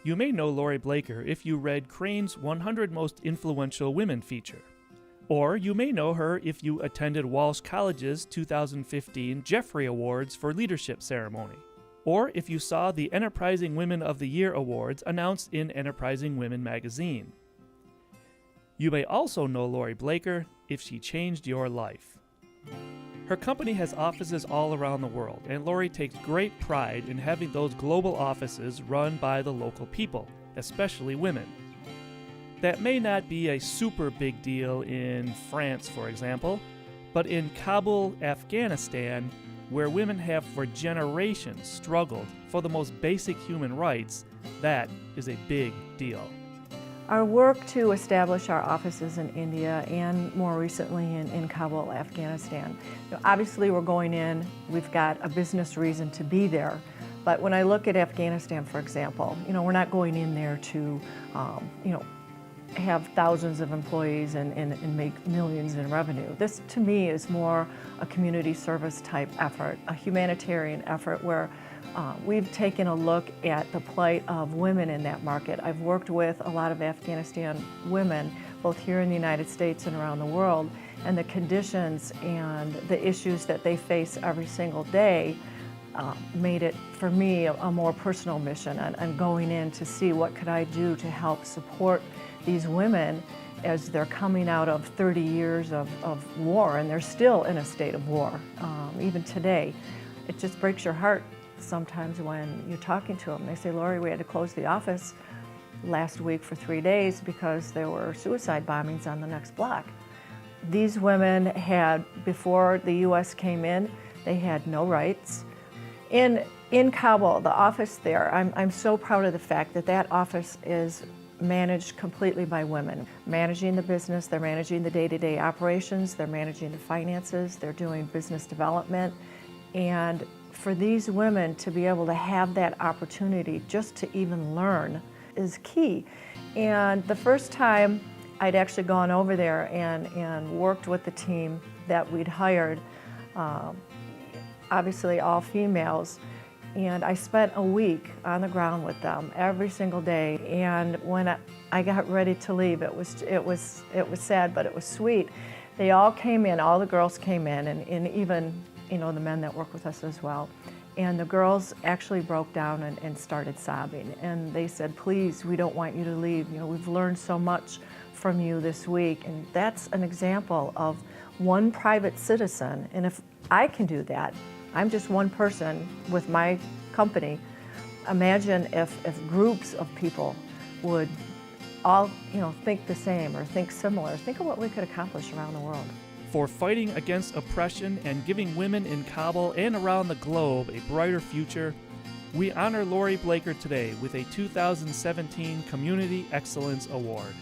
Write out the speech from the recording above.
You may know Lori Blaker if you read Crane's 100 Most Influential Women feature. Or you may know her if you attended Walsh College's 2015 Jeffrey Awards for Leadership ceremony. Or if you saw the Enterprising Women of the Year awards announced in Enterprising Women magazine. You may also know Lori Blaker if she changed your life. Her company has offices all around the world, and Lori takes great pride in having those global offices run by the local people, especially women. That may not be a super big deal in France, for example, but in Kabul, Afghanistan, where women have for generations struggled for the most basic human rights, that is a big deal. Our work to establish our offices in India and more recently in Kabul, Afghanistan. Obviously we're going in, we've got a business reason to be there, but when I look at Afghanistan, for example, we're not going in there to have thousands of employees and make millions in revenue. This, to me, is more a community service type effort, a humanitarian effort where we've taken a look at the plight of women in that market. I've worked with a lot of Afghanistan women, both here in the United States and around the world, and the conditions and the issues that they face every single day made it, for me, a more personal mission and going in to see what could I do to help support these women as they're coming out of 30 years of war, and they're still in a state of war, even today. It just breaks your heart sometimes when you're talking to them. They say, Lori, we had to close the office last week for 3 days because there were suicide bombings on the next block. These women had, before the U.S. came in, they had no rights. In Kabul, the office there, I'm so proud of the fact that that office is managed completely by women. Managing the business, they're managing the day-to-day operations, they're managing the finances, they're doing business development. And for these women to be able to have that opportunity just to even learn is key. And the first time I'd actually gone over there and worked with the team that we'd hired, obviously all females, and I spent a week on the ground with them every single day. And when I got ready to leave, it was sad, but it was sweet. They all came in, all the girls came in, and even the men that work with us as well. And the girls actually broke down and started sobbing. And they said, please, we don't want you to leave. We've learned so much from you this week. And that's an example of one private citizen. And if I can do that, I'm just one person with my company. Imagine if groups of people would all think the same or think similar. Think of what we could accomplish around the world. For fighting against oppression and giving women in Kabul and around the globe a brighter future, we honor Lori Blaker today with a 2017 Community Excellence Award.